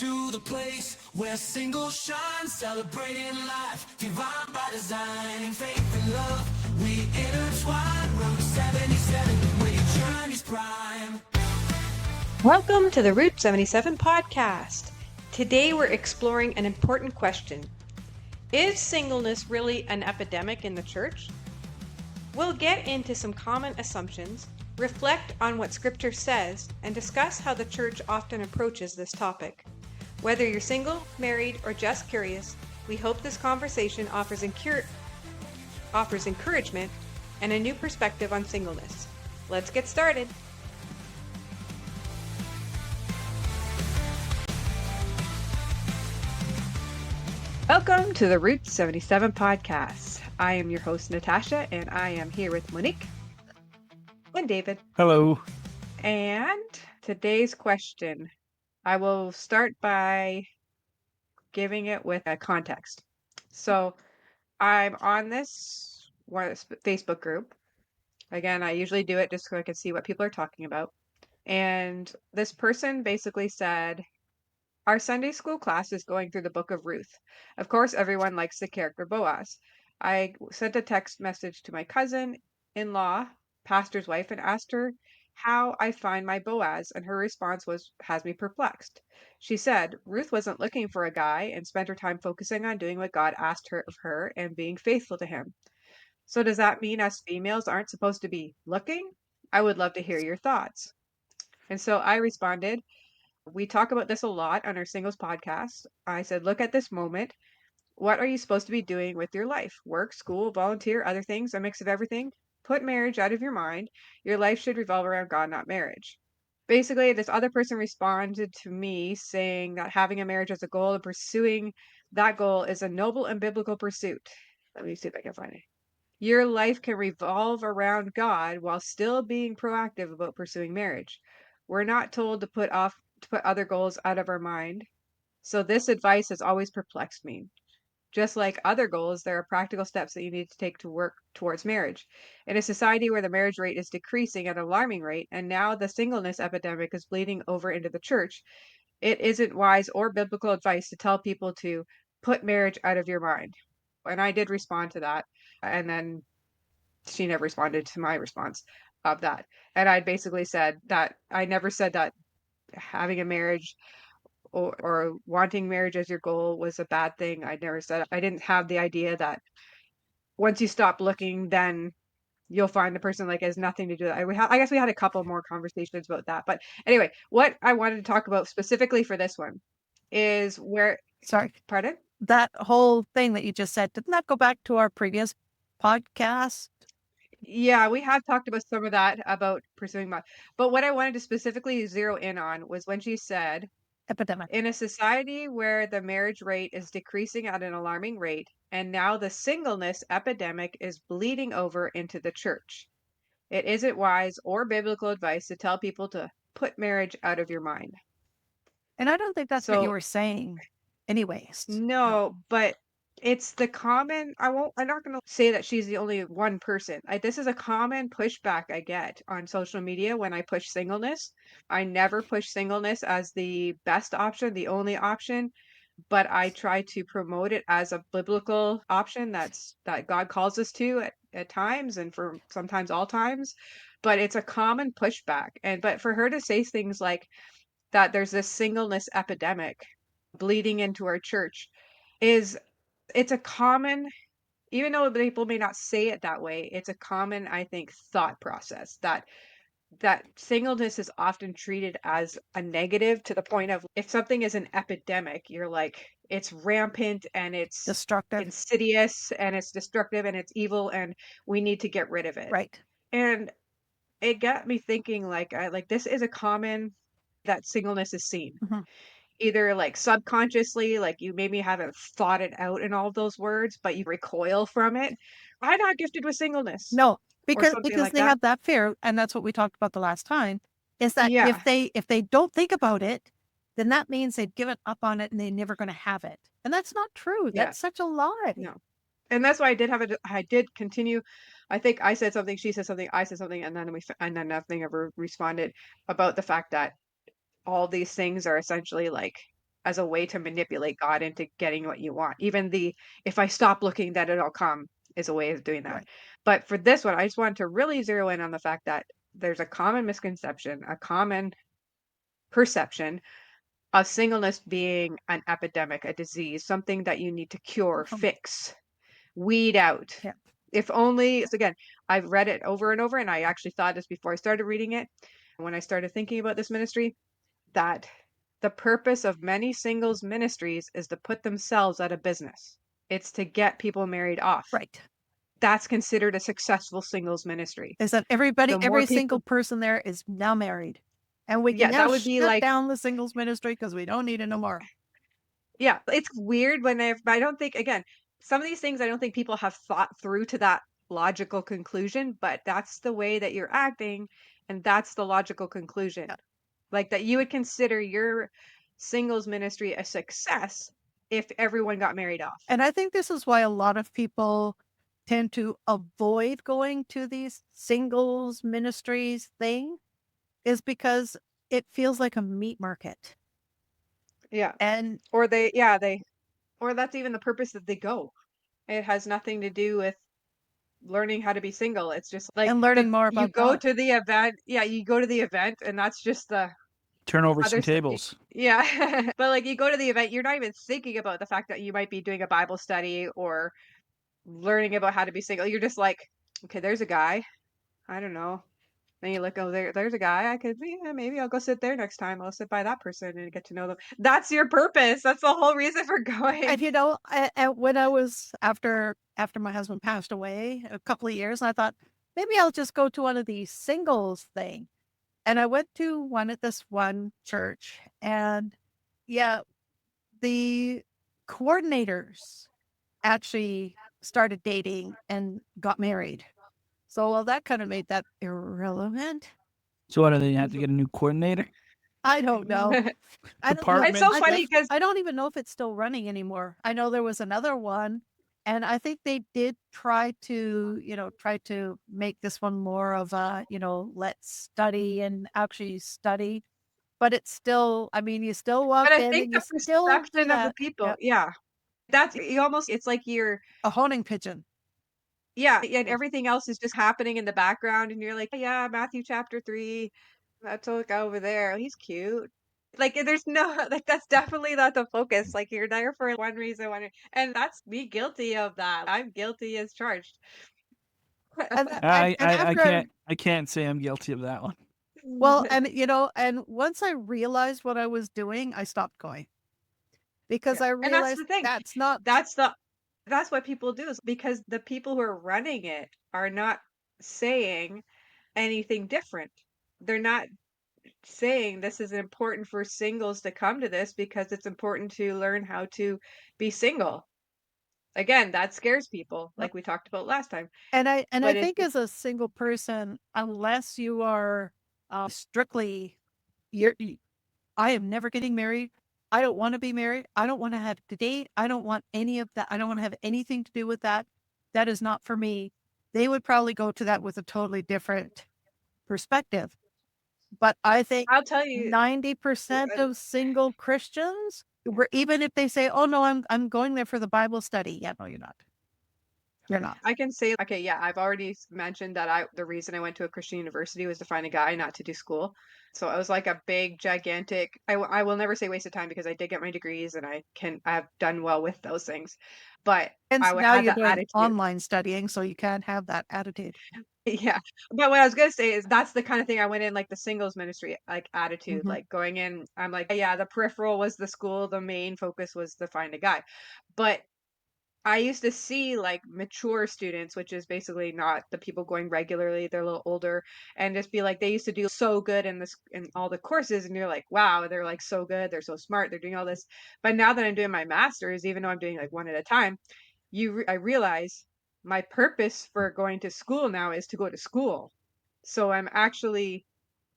to the place where singles shine, celebrating life, divine by design, faith and love, we intertwine. Route 77, where your journey's prime. Welcome to the Route 77 podcast. Today we're exploring an important question. Is singleness really an epidemic in the church? We'll get into some common assumptions, reflect on what Scripture says, and discuss how the church often approaches this topic. Whether you're single, married, or just curious, we hope this conversation offers encouragement and a new perspective on singleness. Let's get started. Welcome to the Route 77 podcast. I am your host, Natasha, and I am here with Monique and David. Hello. And today's question, I will start by giving it with a context. So I'm on this Facebook group. Again, I usually do it just so I can see what people are talking about. And this person basically said, our Sunday school class is going through the book of Ruth. Of course, everyone likes the character Boaz. I sent a text message to my cousin-in-law, pastor's wife, and asked her how I find my Boaz, and her response has me perplexed. She said Ruth wasn't looking for a guy and spent her time focusing on doing what God asked her of her and being faithful to him. So does that mean us females aren't supposed to be looking? I would love to hear your thoughts. And so I responded, we talk about this a lot on our singles podcast. I said, look at this moment. What are you supposed to be doing with your life? Work, school, volunteer, other things, a mix of everything? Put marriage out of your mind. Your life should revolve around God, not marriage. Basically, this other person responded to me saying that having a marriage as a goal and pursuing that goal is a noble and biblical pursuit. Let me see if I can find it. Your life can revolve around God while still being proactive about pursuing marriage. We're not told to put other goals out of our mind. So this advice has always perplexed me. Just like other goals, there are practical steps that you need to take to work towards marriage. In a society where the marriage rate is decreasing at an alarming rate, and now the singleness epidemic is bleeding over into the church, it isn't wise or biblical advice to tell people to put marriage out of your mind. And I did respond to that. And then she never responded to my response of that. And I basically said that I never said that having a marriage or wanting marriage as your goal was a bad thing. I never said, I didn't have the idea that once you stop looking, then you'll find the person like has nothing to do with it. I guess we had a couple more conversations about that. But anyway, what I wanted to talk about specifically for this one is Sorry. Pardon? That whole thing that you just said, didn't that go back to our previous podcast? Yeah, we have talked about some of that about pursuing but what I wanted to specifically zero in on was when she said, Epidemic. in a society where the marriage rate is decreasing at an alarming rate, and now the singleness epidemic is bleeding over into the church, it isn't wise or biblical advice to tell people to put marriage out of your mind. And I don't think that's what you So, were saying anyways. no, but it's the common, I'm not going to say that she's the only one person. This is a common pushback I get on social media when I push singleness. I never push singleness as the best option, the only option, but I try to promote it as a biblical option that God calls us to at times and for sometimes all times. But it's a common pushback. But for her to say things like that there's this singleness epidemic bleeding into our church it's a common, even though people may not say it that way, it's a common, I think, thought process that singleness is often treated as a negative, to the point of if something is an epidemic, you're like, it's rampant and it's Destructive. insidious and it's destructive and it's evil and we need to get rid of it. Right. And it got me thinking, like, this is a common that singleness is seen. Mm-hmm. Either like subconsciously, like you maybe haven't thought it out in all those words, but you recoil from it. I'm not gifted with singleness No, or because something like they that. have that fear, and that's what we talked about the last time, is that Yeah. if they don't think about it, then that means they've given up on it and they're never going to have it. And that's not true. Yeah. That's such a lie. No. And that's why I did continue. I think I said something, she said something, I said something, and then nothing ever responded about the fact that all these things are essentially like as a way to manipulate God into getting what you want. Even the if I stop looking, then it'll come is a way of doing that. Right. But for this one, I just wanted to really zero in on the fact that there's a common misconception, a common perception of singleness being an epidemic, a disease, something that you need to cure, Um, fix, weed out. yeah. If only, so again, I've read it over and over, and I actually thought this before I started reading it. When I started thinking about this ministry, that the purpose of many singles ministries is to put themselves out of business. It's to get people married off. Right. That's considered a successful singles ministry. Is that The more every single people, person there is now married. And we can yeah, now that would be shut like, down the singles ministry because we don't need it no more. yeah, it's weird when I don't think, again, some of these things I don't think people have thought through to that logical conclusion, but that's the way that you're acting, and that's the logical conclusion. Yeah. Like that you would consider your singles ministry a success if everyone got married off. And I think this is why a lot of people tend to avoid going to these singles ministries thing is because it feels like a meat market. Yeah. And Or they or that's even the purpose that they go. It has nothing to do with learning how to be single. It's just like learning the more you about go God. to the event. Yeah, you go to the event and that's just the Turn over other some stuff. tables. Yeah. But like you go to the event, you're not even thinking about the fact that you might be doing a Bible study or learning about how to be single. You're just like, okay, there's a guy. I don't know. Then you look, oh, there's a guy. I could, yeah, maybe I'll go sit there next time. I'll sit by that person and get to know them. That's your purpose. That's the whole reason for And going. when I was after my husband passed away a couple of years, I thought maybe I'll just go to one of these singles thing. And I went to one at this one church, and yeah, the coordinators actually started dating and got married. So, well, that kind of made that irrelevant. So what do they have to get a new coordinator? I don't know. I don't know. It's so Department funny because I don't even know if it's still running anymore. I know there was another one, and I think they did try to, try to make this one more of a, let's study and actually study. But it's still, I mean, you still walk but I in think and you the still do perception of the that. people, Yeah. yeah, that's you almost. It's like you're, A honing pigeon. yeah, and everything else is just happening in the background, and you're like, yeah, Matthew chapter 3. That's a guy over there. He's cute. Like, there's no, like, that's definitely not the focus. Like, you're there for one reason, and that's me guilty of that. I'm guilty as charged. And, and I after, can't say I'm guilty of that one. well, and, and once I realized what I was doing, I stopped going because Yeah. I And that's realized the thing. that's not, That's the that's what people do is because the people who are running it are not saying anything different. They're not saying this is important for singles to come to this because it's important to learn how to be single. Again, that scares people, like we talked about last time. and I But think as a single person, unless you are strictly, you're, I am never getting married. I don't want to be married. I don't want to have to date. I don't want any of that. I don't want to have anything to do with that. That is not for me. They would probably go to that with a totally different perspective. But I think I'll tell you, 90% of single Christians, even if they say, "Oh no, I'm going there for the Bible study." Yeah, no, you're not. You're not. I can say, okay, yeah, I've already mentioned that the reason I went to a Christian university was to find a guy, not to do school. So it was like a big, gigantic, I will never say waste of time because I did get my degrees and I've done well with those things. But And now had you're that doing attitude. online studying, so you can't have that attitude. Yeah. But what I was gonna say is that's the kind of thing I went in like the singles ministry like attitude, Mhm. like going in, I'm like, yeah, the peripheral was the school, the main focus was to find a guy. But I used to see like mature students, which is basically not the people going regularly, they're a little older, and just be like they used to do so good in this in all the courses, and you're like, wow, they're like so good, they're so smart, they're doing all this. But now that I'm doing my masters, even though I'm doing like one at a time, I realize my purpose for going to school now is to go to school. So I'm actually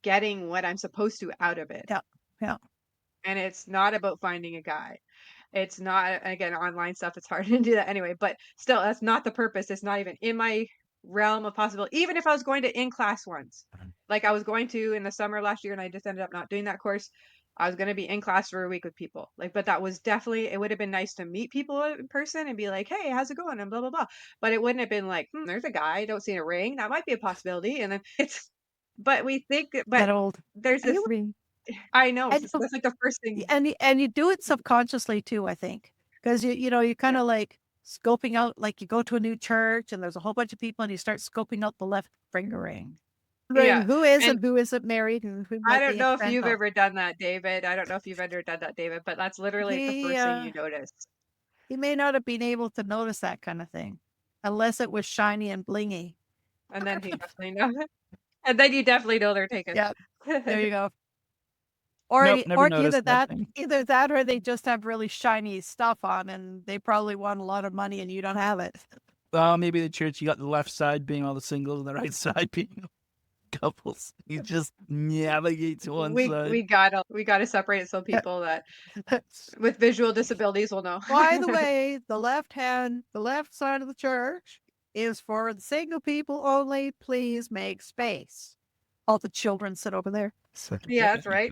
getting what I'm supposed to out of it. Yeah. Yeah. And it's not about finding a guy. It's not, again, online stuff, it's hard to do that anyway, but still, that's not the purpose. It's not even in my realm of possibility. Even if I was going to in class ones, like I was going to in the summer last year and I just ended up not doing that course, I was going to be in class for a week with people. Like, but that was definitely, it would have been nice to meet people in person and be like, hey, how's it going? And blah, blah, blah. But it wouldn't have been like, there's a guy, I don't see a ring. That might be a possibility. And then but we think, but That old. there's And this, you, I know, and, that's like the first thing. and you do it subconsciously too, I think, because you kind Yeah. of like scoping out, like you go to a new church and there's a whole bunch of people and you start scoping out the left finger ring. Right, Yeah. who And isn't married and who I might don't be a know if you've potential. ever done that, David. I don't know if you've ever done that, David, but that's literally the He first thing you notice. he may not have been able to notice that kind of thing unless it was shiny and blingy. And then he definitely knows. And then you definitely know they're taken. Yeah, there you go. Nope, never Or noticed that thing. either that or they just have really shiny stuff on and they probably want a lot of money and you don't have it. Well, maybe the church, you got the left side being all the singles and the right side being couples. You just navigate to one side. We gotta separate it so people that with visual disabilities will know. By the way, the left side of the church is for the single people only. Please make space. All the children sit over there. Yeah, that's right.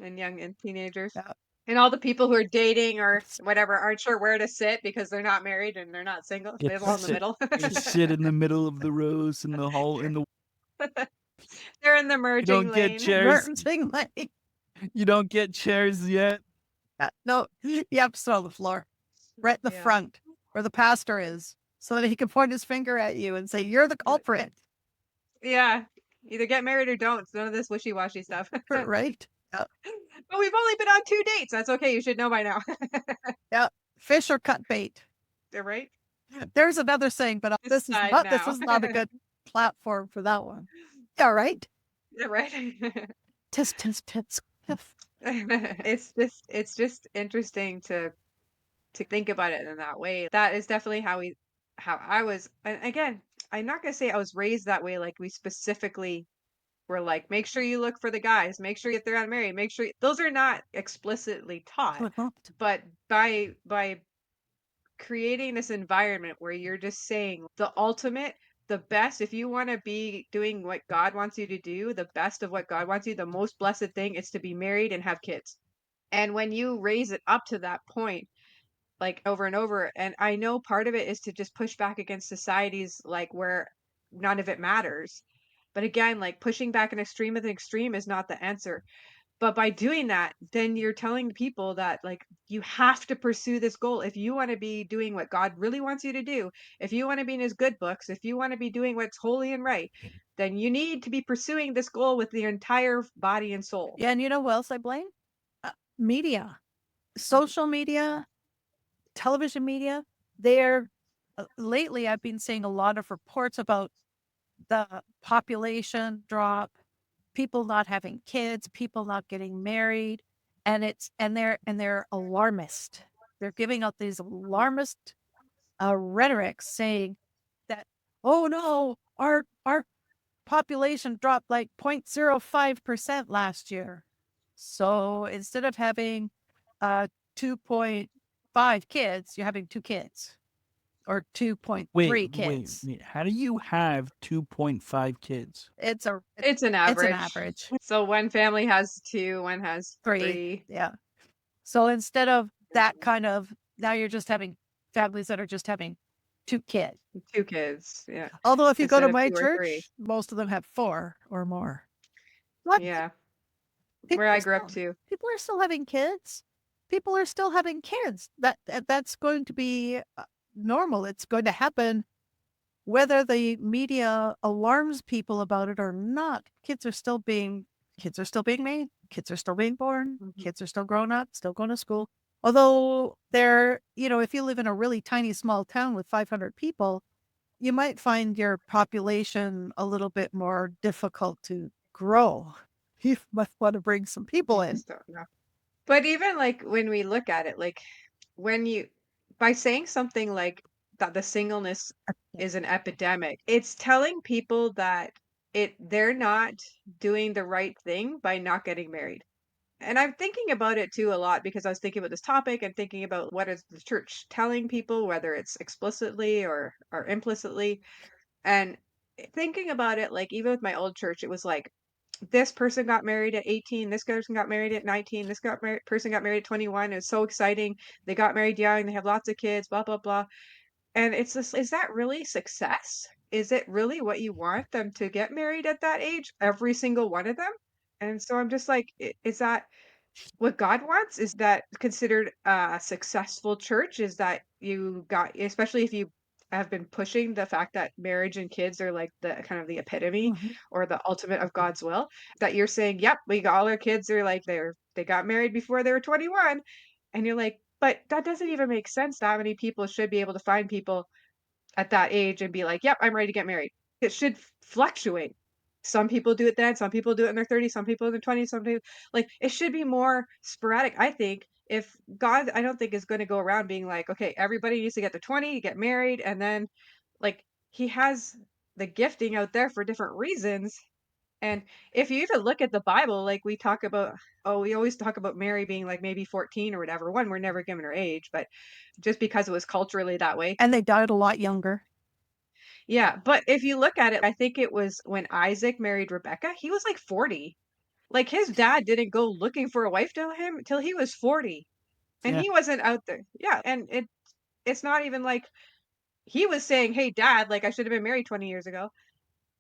And young and teenagers. Yeah. And all the people who are dating or whatever aren't sure where to sit because they're not married and they're not single. You They belong in the sit, middle. you sit in the middle of the rows in the hall in the. They're in the You merging don't get lane. chairs. Merging lane. You don't get chairs yet. No, you have to sit on the floor, right in the Yeah. front where the pastor is, so that he can point his finger at you and say, "You're the culprit." Yeah. Either get married or don't. None of this wishy-washy stuff. Right? Yeah. But we've only been on 2 dates. That's okay. You should know by now. Yeah. Fish or cut bait. They're right. There's another saying, but Decide this now. is not a good platform for that one. Yeah, right? Yeah, right. Tisk, tisk, tisk. Tiff. It's just interesting to think about it in that way. That is definitely how I was. And again, I'm not gonna say I was raised that way. Like we specifically were like, make sure you look for the guys, make sure if they're not married, make sure those are not explicitly taught. Would not. But by creating this environment where you're just saying the ultimate, the best, if you want to be doing what God wants you to do, the best of what God wants you, the most blessed thing is to be married and have kids. And when you raise it up to that point, like over and over, and I know part of it is to just push back against societies like where none of it matters. But again, like pushing back an extreme with an extreme is not the answer. But by doing that, then you're telling people that like you have to pursue this goal. If you want to be doing what God really wants you to do, if you want to be in his good books, if you want to be doing what's holy and right, then you need to be pursuing this goal with your entire body and soul. Yeah, and you know what else I blame? Media. Social media, television media. They're lately I've been seeing a lot of reports about the population drop, people not having kids, people not getting married, and they're alarmist. They're giving out these alarmist rhetoric saying that, oh no, our population dropped like 0.05% last year. So instead of having 2.5 kids, you're having 2 kids or 2.3 kids. Wait. How do you have 2.5 kids? It's an It's an average. average. So one family has 2, one has 3. 3. Yeah. So instead of that kind of, now you're just having families that are just having 2 kids. 2 kids. Yeah. Although if you go Instead to of my 2 or 3. church, most of them have 4 or more. What? Yeah. People Where are I grew up still- too. People are still having kids. People are still having kids. That's going to be normal. It's going to happen whether the media alarms people about it or not. Kids are still being made. Kids are still being born. Mhm. Kids are still growing up, still going to school. Although they're, if you live in a really tiny small town with 500 people, you might find your population a little bit more difficult to grow. You must want to bring some people I in. just don't know. But even like when we look at it, like when you by saying something like that the singleness is an epidemic, it's telling people that they're not doing the right thing by not getting married. And I'm thinking about it too a lot because I was thinking about this topic and thinking about what is the church telling people, whether it's explicitly or implicitly. And thinking about it, like even with my old church, it was like this person got married at 18, this person got married at 19, person got married at 21. It's so exciting. They got married young, they have lots of kids, blah, blah, blah. And it's just, is that really success? Is it really what you want them to get married at that age? Every single one of them? And so I'm just like, is that what God wants? Is that considered a successful church? Is that you got, especially if you have been pushing the fact that marriage and kids are like the kind of the epitome Mhm. or the ultimate of God's will, that you're saying, yep, we got all our kids are like they got married before they were 21. And you're like, but that doesn't even make sense. That many people should be able to find people at that age and be like, "Yep, I'm ready to get married." It should fluctuate. Some people do it then, some people do it in their 30s, some people in their 20s, some people like it should be more sporadic. I think if God, I don't think is going to go around being like, "Okay, everybody needs to get to 20, get married," and then like he has the gifting out there for different reasons. And if you even look at the Bible, like we talk about, oh, we always talk about Mary being like maybe 14 or whatever. One, we're never given her age, but just because it was culturally that way. And they died a lot younger. Yeah, but if you look at it, I think it was when Isaac married Rebecca, he was like 40. Like his dad didn't go looking for a wife to him till he was 40. And Yeah. he wasn't out there. Yeah, and it's not even like he was saying, "Hey dad, like I should have been married 20 years ago."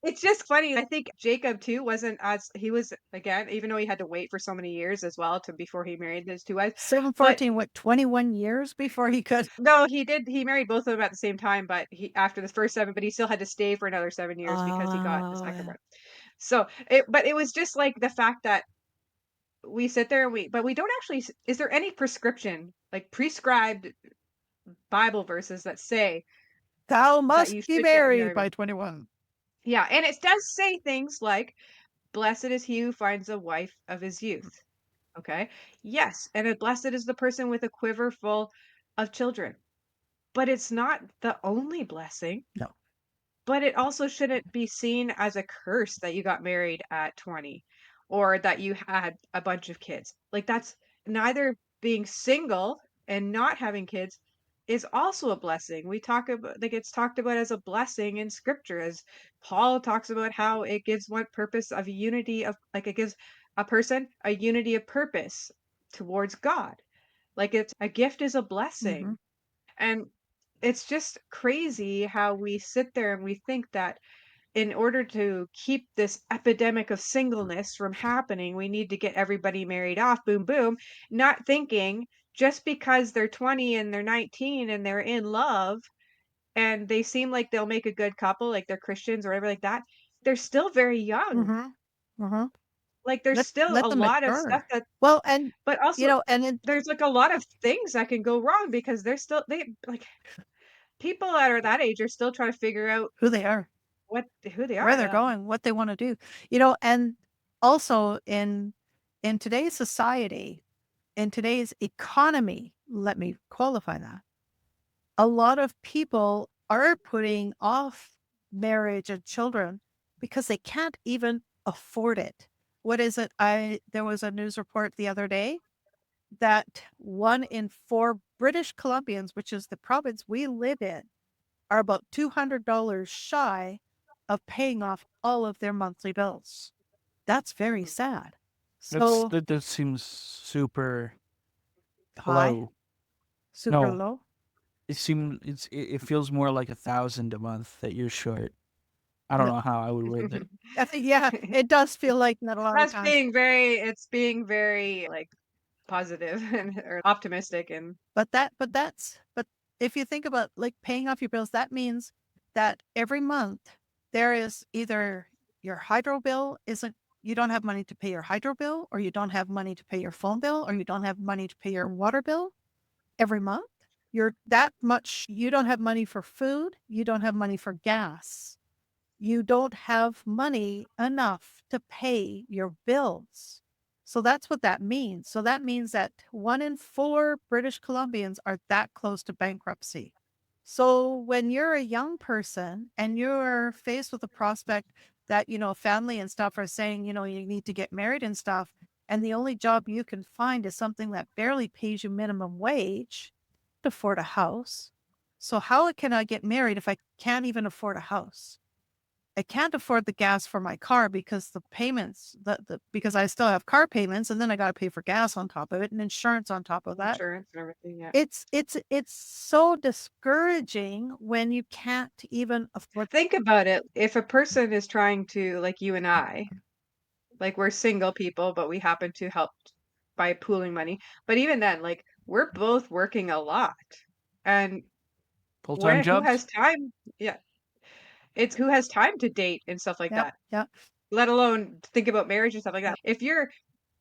It's just funny. I think Jacob too wasn't as he was again, even though he had to wait for so many years as well to before he married his two wives. But 714, what, 21 years before he could? no, he married both of them at the same time, but he after the first 7, but he still had to stay for another 7 years because he got the Oh, second yeah. one. So, it was just like the fact that we sit there and we don't actually is there any prescription, like prescribed Bible verses that say Thou that must you be should get married married? by 21. Yeah, and it does say things like, "Blessed is he who finds a wife of his youth." Okay? Yes, and blessed is the person with a quiver full of children. But it's not the only blessing. No. But it also shouldn't be seen as a curse that you got married at 20 or that you had a bunch of kids. Like that's neither being single and not having kids is also a blessing. We talk about like it's talked about as a blessing in scripture as Paul talks about how it gives one purpose of unity of like it gives a person a unity of purpose towards God. Like it's a gift is a Mhm. blessing. And it's just crazy how we sit there and we think that in order to keep this epidemic of singleness from happening, we need to get everybody married off, boom, boom, not thinking just because they're 20 and they're 19 and they're in love and they seem like they'll make a good couple, like they're Christians or whatever like that, they're still very young. Mhm. Mhm. Like there's still Let a them lot of stuff mature. that, Well, and, but also and then there's like a lot of things that can go wrong because they're still, they like people that are that age are still trying to figure out who they are, what who they where are, they're yeah. going, what they wanna do. And also in today's society, in today's economy, let me qualify that, a lot of people are putting off marriage and children because they can't even afford it. What is it? There was a news report the other day that 1 in 4 British Columbians, which is the province we live in, are about $200 shy of paying off all of their monthly bills. That's very Mhm. sad. So That seems super high, low. super No, low. it feels more like 1,000 a month that you're short. I don't No, know how I would word it. I think, yeah, it does feel like that a lot of That's times. being very it's being very, like, positive and or optimistic and But if you think about like paying off your bills, that means that every month there is either your hydro bill isn't, you don't have money to pay your hydro bill, or you don't have money to pay your phone bill, or you don't have money to pay your water bill every month. You're that much, you don't have money for food, you don't have money for gas. You don't have money enough to pay your bills. So that's what that means. So that means that 1 in 4 British Columbians are that close to bankruptcy. So when you're a young person and you're faced with the prospect that, family and stuff are saying, you need to get married and stuff, and the only job you can find is something that barely pays you minimum wage to afford a house. So how can I get married if I can't even afford a house? I can't afford the gas for my car because the payments, because I still have car payments, and then I got to pay for gas on top of it and insurance on top of that. Insurance and everything. Yeah. It's so discouraging when you can't even afford. Think about it. If a person is trying to, like you and I, like we're single people, but we happen to help by pooling money. But even then, like we're both working a lot. And Full-time who jobs. has time? Yeah. It's who has time to date and stuff like Yeah, that, yeah. let alone think about marriage and stuff like that. If you're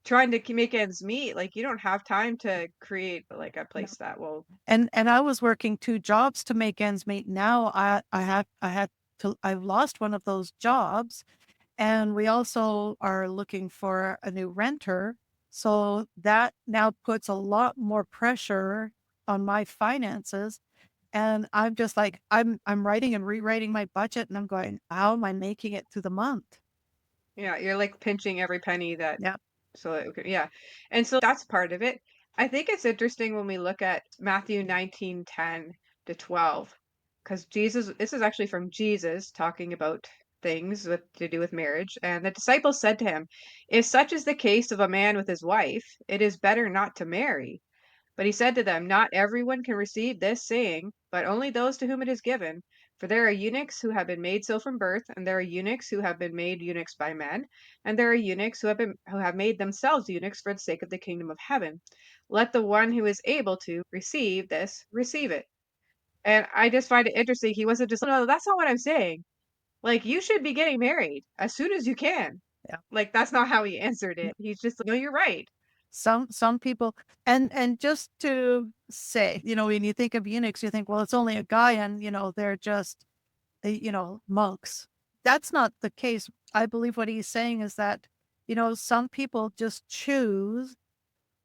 trying to make ends meet, like you don't have time to create like a place that will. And I was working 2 jobs to make ends meet. Now I've lost one of those jobs, and we also are looking for a new renter. So that now puts a lot more pressure on my finances. And I'm just like, I'm writing and rewriting my budget, and I'm going, how am I making it through the month? Yeah, you're like pinching every penny that Yeah. so that yeah. And so that's part of it. I think it's interesting when we look at Matthew 19:10 to 12, because this is actually from Jesus talking about things with to do with marriage. And the disciples said to him, "If such is the case of a man with his wife, it is better not to marry." But he said to them, "Not everyone can receive this saying, but only those to whom it is given. For there are eunuchs who have been made so from birth, and there are eunuchs who have been made eunuchs by men, and there are eunuchs who have made themselves eunuchs for the sake of the kingdom of heaven. Let the one who is able to receive this receive it." And I just find it interesting. He wasn't just, no, that's not what I'm saying. Like, you should be getting married as soon as you can. Yeah. Like, that's not how he answered it. He's just, no, you're right. Some people, and just to say, when you think of eunuchs, you think, well, it's only a guy, and they're just monks. That's not the case. I believe what he's saying is that some people just choose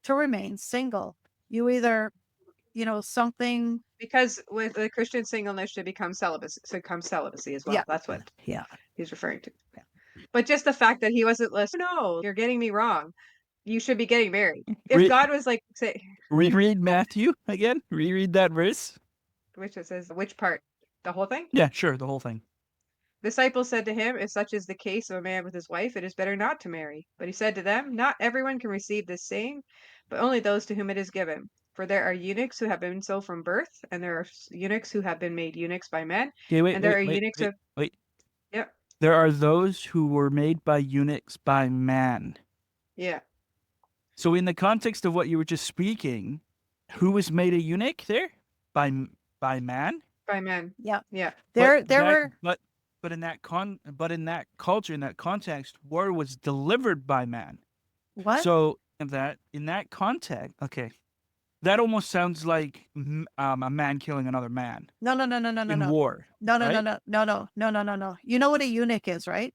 to remain single. You either something. Because with the Christian singleness should become celibacy as well. Yeah, That's what yeah. he's referring to. Yeah. But just the fact that he wasn't listening, no, you're getting me wrong. You should be getting married. If Re- God was like, say, Reread Matthew again. Reread that verse. which it says, which part? The whole thing? Yeah, sure, the whole thing. Disciples said to him, "If such is the case of a man with his wife, it is better not to marry." But he said to them, "Not everyone can receive this saying, but only those to whom it is given. For there are eunuchs who have been so from birth, and there are eunuchs who have been made eunuchs by men, Okay, and there are eunuchs who, wait. yep, There are those who were made by eunuchs by man. yeah, So in the context of what you were just speaking, who was made a eunuch there? By man? by men, Yeah. yeah. There But were. but in that culture, in that context, war was delivered by man. What? So in that context, okay, that almost sounds like a man killing another man No, in war. no, Right? no. You know what a eunuch is, right?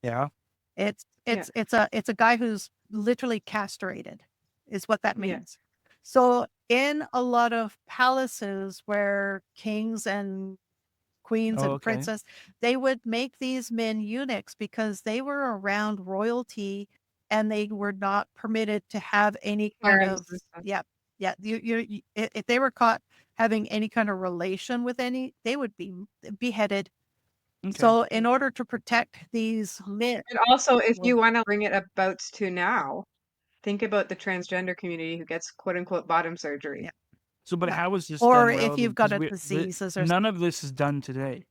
Yeah. It's Yeah. it's a guy who's literally castrated, is what that Yeah. means. So in a lot of palaces where kings and queens Oh, and okay. princes, they would make these men eunuchs because they were around royalty, and they were not permitted to have any kind Harems of. and stuff. Yeah. If they were caught having any kind of relation with any, they would be beheaded. Okay. So in order to protect these men. And also, if you want to bring it about to now, think about the transgender community who gets quote unquote bottom surgery. Yeah. So, but Yeah. how is this Or done if relevant? you've got 'Cause a diseases or none of this is done today,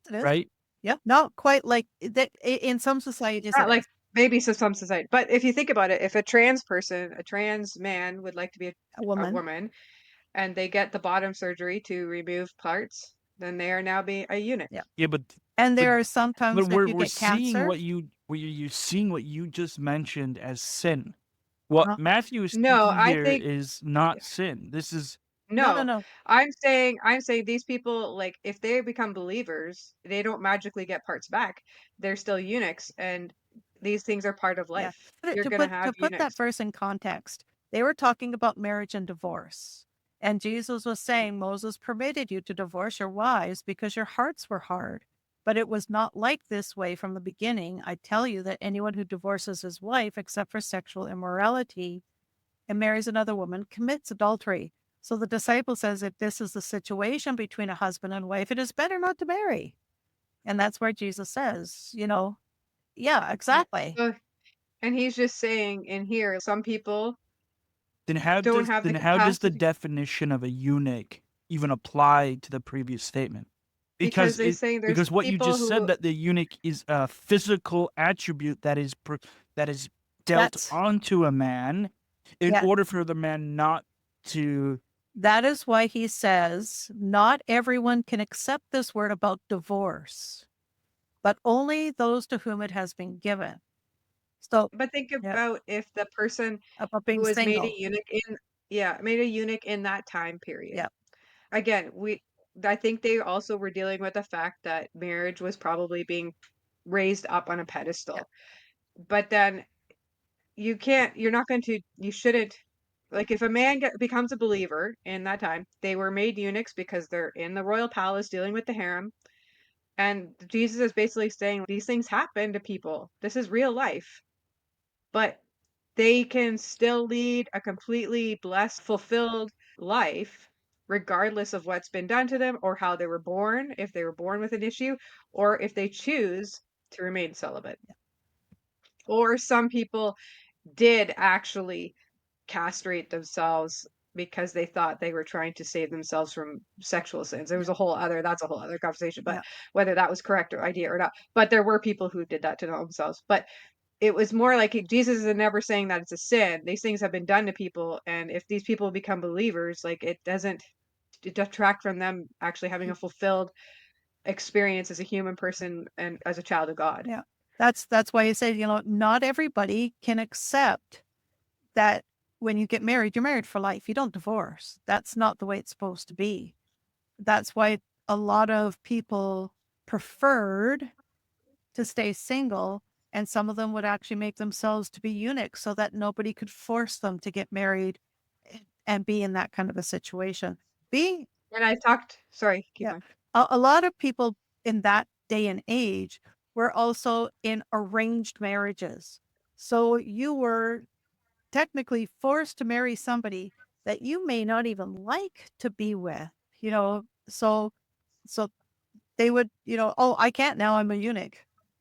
it is. right? Yeah, not quite like that in some societies Not it like is. maybe some society, but if you think about it, if a trans man would like to be A a woman. woman and they get the bottom surgery to remove parts, then they are now being a eunuch. Yeah. Yeah, but And but there are sometimes if you we're get seeing cancer. you're seeing what you just mentioned as sin. What Uh, Matthew is No, speaking I here think is not sin. This is no. no. I'm saying these people, like if they become believers, they don't magically get parts back. They're still eunuchs, and these things are part of Yeah. life. You're To gonna put have to put that eunuchs. verse in context, they were talking about marriage and divorce. And Jesus was saying Moses permitted you to divorce your wives because your hearts were hard. But it was not like this way from the beginning. I tell you that anyone who divorces his wife except for sexual immorality and marries another woman commits adultery. So the disciple says if this is the situation between a husband and wife, it is better not to marry. And that's where Jesus says, yeah, exactly. So, and he's just saying in here, some people Then don't have the how does the capacity definition of a eunuch even apply to the previous statement? because Because they're saying there's what you people just said, who, that the eunuch is a physical attribute that is dealt That's, onto a man in yeah, order for the man not to. that is why he says, not everyone can accept this word about divorce, but only those to whom it has been given. So, but think yeah, about if the person about who being was made a single. eunuch in, yeah, made a eunuch in that time period. Yeah, Again, I think they also were dealing with the fact that marriage was probably being raised up on a yeah, pedestal. But then you're not going to, you shouldn't, like if a man becomes a believer in that time, they were made eunuchs because they're in the royal palace dealing with the harem. And Jesus is basically saying these things happen to people. This is real life. But they can still lead a completely blessed, fulfilled life, regardless of what's been done to them or how they were born, if they were born with an issue, or if they choose to remain celibate. Or some people did actually castrate themselves because they thought they were trying to save themselves from sexual sins. There was yeah, that's a whole other conversation, but yeah. whether that was correct or idea or not. But there were people who did that to themselves. But it was more like Jesus is never saying that it's a sin. These things have been done to people, and if these people become believers, like it doesn't detract from them actually having a fulfilled experience as a human person and as a child of God. Yeah. That's why he said, not everybody can accept that when you get married, you're married for life. You don't divorce. That's not the way it's supposed to be. That's why a lot of people preferred to stay single, and some of them would actually make themselves to be eunuchs so that nobody could force them to get married and be in that kind of a situation. Being, And I talked, sorry, keep yeah, going. a lot of people in that day and age were also in arranged marriages. So you were technically forced to marry somebody that you may not even like to be with, so so they would, oh, I can't now, I'm a eunuch.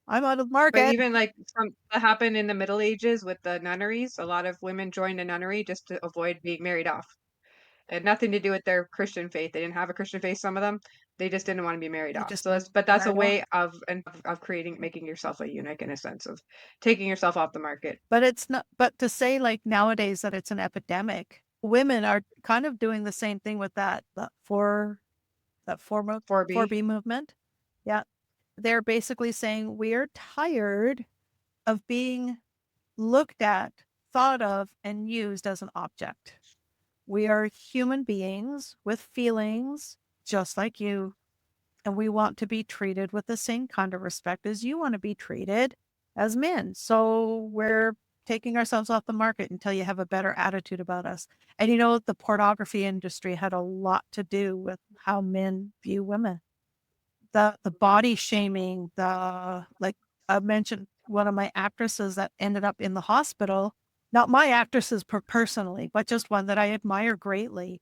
I'm out of the But market. even like some that happened in the Middle Ages with the nunneries, a lot of women joined a nunnery just to avoid being married off. It had nothing to do with their Christian faith. They didn't have a Christian faith, some of them. They just didn't want to be married They off. just So that's a married off. way of creating making yourself a eunuch in a sense of taking yourself off the market. But it's not, but to say like nowadays that it's an epidemic, women are kind of doing the same thing with that 4B. 4B movement. Yeah. They're basically saying we are tired of being looked at, thought of, and used as an object. We are human beings with feelings just like you, and we want to be treated with the same kind of respect as you want to be treated as men. So we're taking ourselves off the market until you have a better attitude about us. And the pornography industry had a lot to do with how men view women. The body shaming, the like I mentioned one of my actresses that ended up in the hospital. Not my actresses personally, but just one that I admire greatly.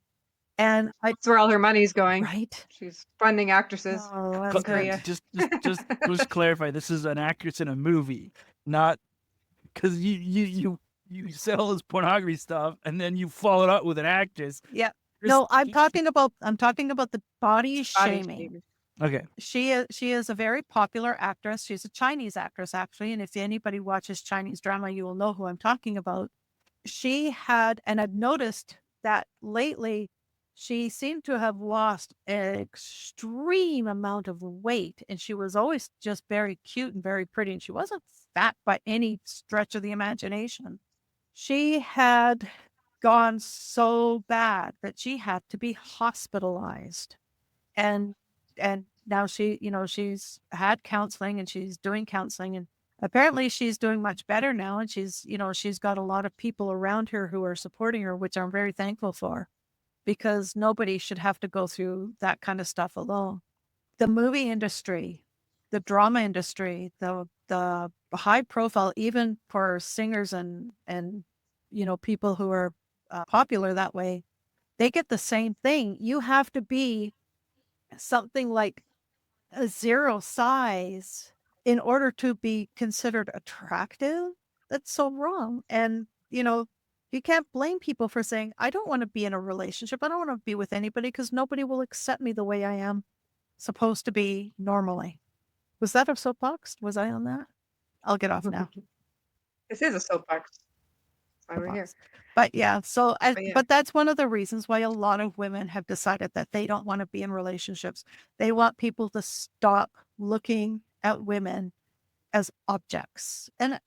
And I That's where all her money's going. right. She's funding actresses Oh, that's in Korea. good. Just clarify. This is an actress in a movie, not because you sell this pornography stuff and then you follow it up with an actress. Yeah. Chris- No, I'm talking about the body Body shaming. shaming. Okay. She is a very popular actress. She's a Chinese actress actually, and if anybody watches Chinese drama, you will know who I'm talking about. She had, and I've noticed that lately, she seemed to have lost an extreme amount of weight, and she was always just very cute and very pretty, and she wasn't fat by any stretch of the imagination. She had gone so bad that she had to be hospitalized. And now she's had counseling and she's doing counseling, and apparently she's doing much better now, and she's got a lot of people around her who are supporting her, which I'm very thankful for, because nobody should have to go through that kind of stuff alone. The movie industry, the drama industry, the high profile, even for singers and people who are popular that way, they get the same thing. You have to be something like a zero size in order to be considered attractive. That's so wrong. And, you can't blame people for saying, I don't want to be in a relationship. I don't want to be with anybody because nobody will accept me the way I am supposed to be normally. Was that a soapbox? Was I on that? I'll get off now. This is a soapbox. That's why we're here. Soapbox. But yeah, But yeah. but that's one of the reasons why a lot of women have decided that they don't want to be in relationships. They want people to stop looking at women as objects. And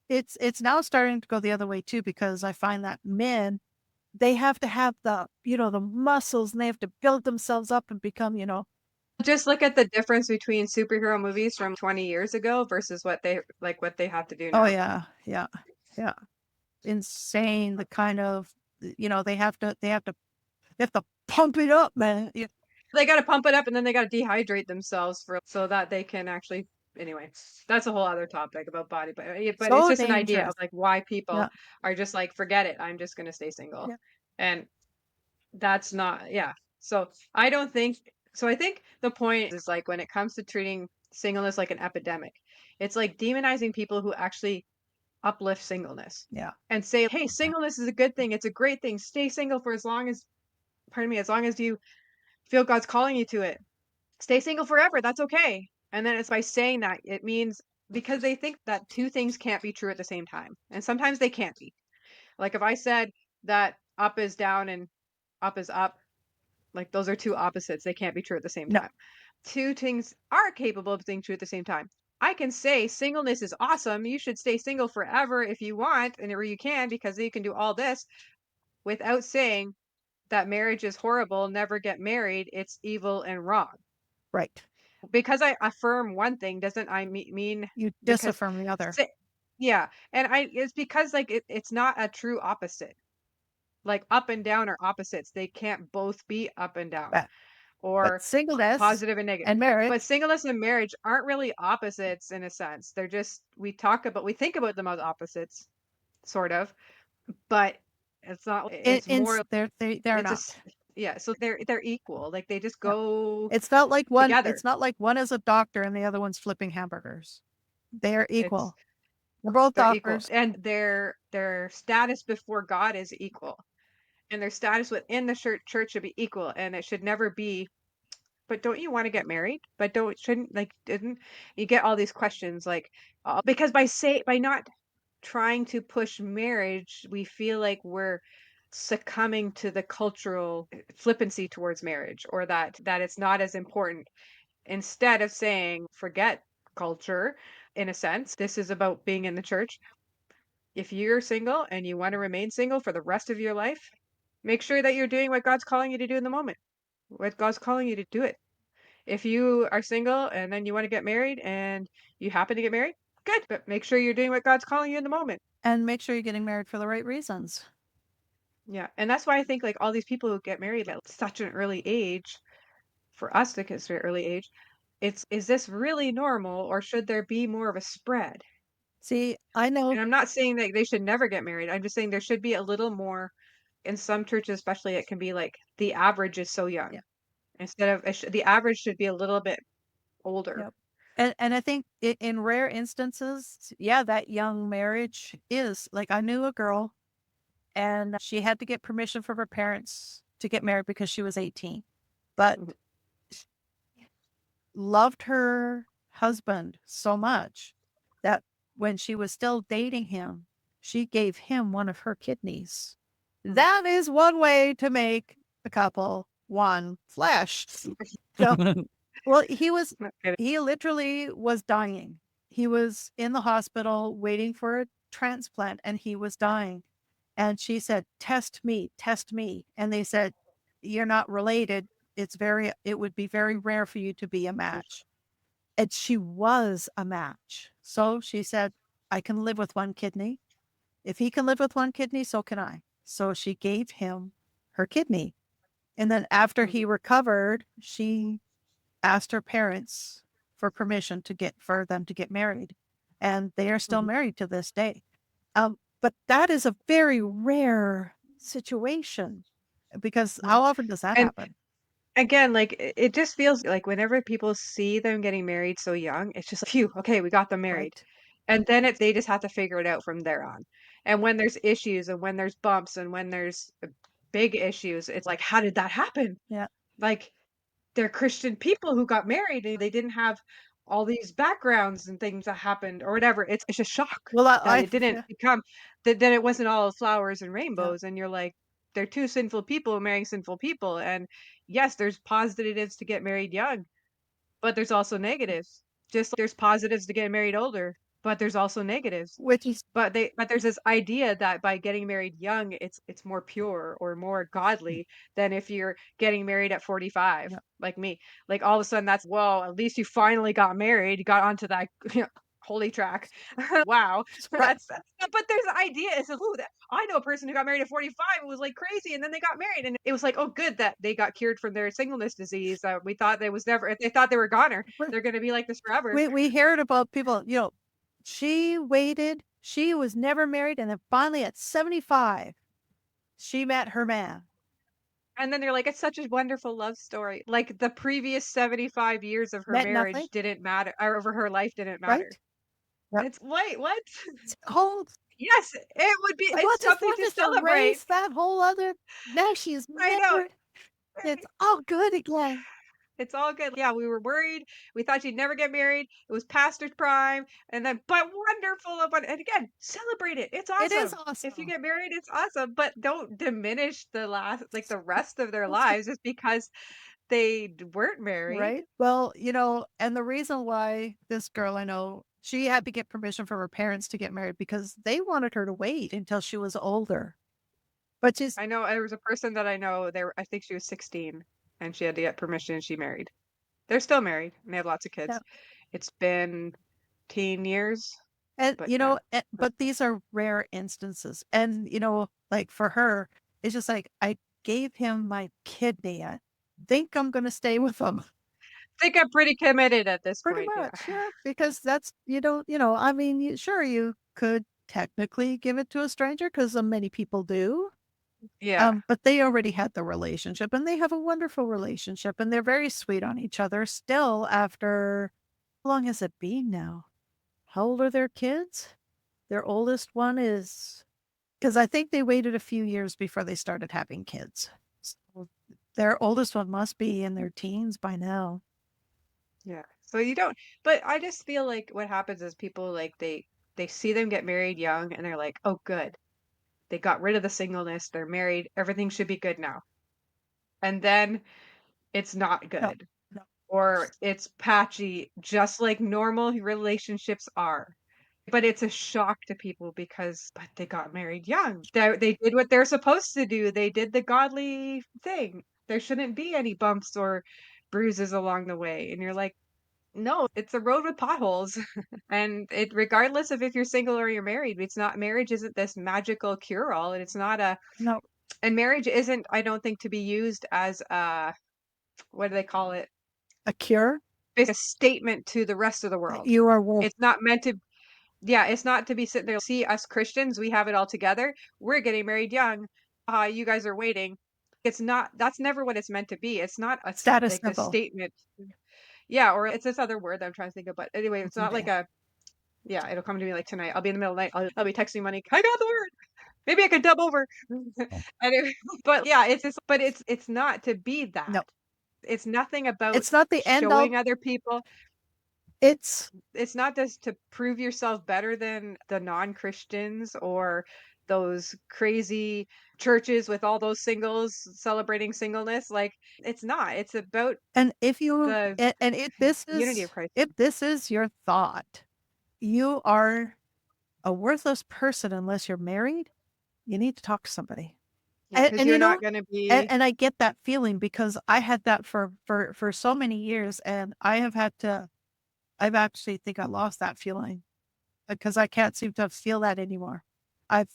it's now starting to go the other way too, because I find that men, they have to have the muscles, and they have to build themselves up and become, Just look at the difference between superhero movies from 20 years ago versus what they have to do oh now. yeah, yeah, yeah. Insane, the kind of, they have to pump it up, man. Yeah. They got to pump it up and then they got to dehydrate themselves so that they can actually. Anyway, that's a whole other topic about body, but it's So just an idea of dangerous. like why people Yeah. are just like, forget it, I'm just gonna stay single, Yeah. and that's not, yeah. So I don't think so. I think the point is like when it comes to treating singleness like an epidemic, it's like demonizing people who actually uplift singleness Yeah. and say, hey, singleness is a good thing. It's a great thing. Stay single for as long as, pardon me, as long as you feel God's calling you to it. Stay single forever. That's okay. And then it's by saying that, it means because they think that two things can't be true at the same time. And sometimes they can't be. Like if I said that up is down and up is up, like those are two opposites. They can't be true at the same No. time. Two things are capable of being true at the same time. I can say singleness is awesome. You should stay single forever if you want and or you can because you can do all this without saying that marriage is horrible, never get married, it's evil and wrong. Right. Because I affirm one thing doesn't I mean You because disaffirm the other. yeah, and it's because like it's not a true opposite. Like up and down are opposites. They can't both be up and down But or singleness positive and negative. and marriage, But singleness and marriage aren't really opposites in a sense. They're just we think about them as opposites, sort of, but it's not. It's more. they're It's not. just yeah. So they're equal. Like they just go It's not like one together. it's not like one is a doctor and the other one's flipping hamburgers. They're It's equal. They're both they're equal, doctors. and their status before God is equal, and their status within the church should be equal, and it should never be. But don't you want to get married? But don't shouldn't like didn't you get all these questions like because by not trying to push marriage, we feel like we're succumbing to the cultural flippancy towards marriage or that it's not as important instead of saying forget culture in a sense. This is about being in the church. If you're single and you want to remain single for the rest of your life, make sure that you're doing what God's calling you to do in the moment. What God's calling you to do it. If you are single and then you want to get married and you happen to get married, good, but make sure you're doing what God's calling you in the moment. And make sure you're getting married for the right reasons. Yeah. And that's why I think like all these people who get married at such an early age, for us to consider early age, is this really normal or should there be more of a spread? See, I know. And I'm not saying that they should never get married. I'm just saying there should be a little more in some churches, especially it can be like the average is so young Yeah. instead of the average should be a little bit older. Yep. And I think in rare instances, yeah, that young marriage is like, I knew a girl and she had to get permission from her parents to get married because she was 18, but Mhm. loved her husband so much that when she was still dating him, she gave him one of her kidneys. Mhm. That is one way to make the couple one flesh. So, well, Not kidding. he literally was dying. He was in the hospital waiting for a transplant and he was dying. And she said, test me, test me. And they said, you're not related. It would be very rare for you to be a match. And she was a match. So she said, I can live with one kidney. If he can live with one kidney, so can I. So she gave him her kidney. And then after he Mhm. recovered, she asked her parents for permission for them to get married. And they are still Mhm. married to this day. But that is a very rare situation because Mhm. how often does that And happen? again, like it just feels like whenever people see them getting married so young, it's just like, phew, okay, we got them married. Right. And then they just have to figure it out from there on. And when there's issues and when there's bumps and when there's big issues, it's like, how did that happen? Yeah. Like they're Christian people who got married and they didn't have all these backgrounds and things that happened or whatever. It's a shock Well, that it didn't yeah, become that it wasn't all flowers and yeah. rainbows. And you're like, they're two sinful people marrying sinful people. And yes, there's positives to get married young, but there's also negatives. Just like there's positives to get married older, but there's also negatives. Which is But there's this idea that by getting married young, it's more pure or more godly than if you're getting married at 45, yeah, like me. Like all of a sudden that's, well, at least you finally got married, you got onto that holy track. Wow. right. But there's the idea is, ooh, that I know a person who got married at 45. It was like crazy, and then they got married, and it was like, oh, good that they got cured from their singleness disease. We thought they was never. If they thought they were goner, they're gonna be like this forever. We heard about people, she waited, she was never married, and then finally at 75, she met her man. And then they're like, it's such a wonderful love story. Like the previous 75 years of her Met nothing, marriage didn't matter, or over her life didn't matter. right? Yep. It's wait, what? Whole Yes, it would be. It's something we'll to just celebrate. erase that whole other. Now she's I know. married. It's all good again. It's all good. Yeah, we were worried. We thought she'd never get married. It was past her prime, and then but wonderful of and again, celebrate it. It's It is awesome. If you awesome. get married, it's awesome. But don't diminish the rest of their That's lives just because they weren't married. right. Well, and the reason why this girl I know, she had to get permission from her parents to get married because they wanted her to wait until she was older. But she's I know there was a person that I know, I think she was 16 and she had to get permission and she married. They're still married and they have lots of yeah. kids. It's been teen years, And but yeah. but these are rare instances. And like for her, it's just like I gave him my kidney. I think I'm gonna stay with him. I think I'm pretty committed at this Pretty point, yeah. much, yeah. Because that's I mean, sure you could technically give it to a stranger because many people do. Yeah. But they already had the relationship and they have a wonderful relationship and they're very sweet on each other still after how long has it been now? How old are their kids? Their oldest one is because I think they waited a few years before they started having kids. So their oldest one must be in their teens by now. Yeah. So you don't, but I just feel like what happens is people like they see them get married young and they're like, "Oh, good. They got rid of the singleness. They're married. Everything should be good now." And then it's not No, good no, or it's patchy just like normal relationships are. But it's a shock to people because but they got married young. They did what they're supposed to do. They did the godly thing. There shouldn't be any bumps or bruises along the way. And you're like, no, it's a road with potholes. And it regardless of if you're single or you're married, it's not marriage isn't this magical cure all. And it's not a no. and marriage isn't, I don't think, to be used as a what do they call it? A cure? It's a statement to the rest of the world. You are woke. It's not meant to yeah, it's not to be sitting there, see us Christians, we have it all together. We're getting married young. You guys are waiting. It's not, that's never what it's meant to be. It's not Status like the symbol. statement. Yeah, or it's this other word that I'm trying to think of. But anyway, it's not like Yeah. a, yeah, it'll come to me like tonight. I'll be in the middle of the night. I'll be texting Monique. I got the word. Maybe I could dub over. Anyway, but yeah, it's just, but it's not to be that. No, It's nothing about it's not the end all. showing other people. It's It's not just to prove yourself better than the non-Christians or those crazy churches with all those singles celebrating singleness. Like it's not. It's about and if you the and unity of Christ. if this is your thought, you are a worthless person unless you're married. You need to talk to somebody. Yeah, because And you're not going to be. and I get that feeling because I had that for so many years, and I've actually think I lost that feeling because I can't seem to feel that anymore. I've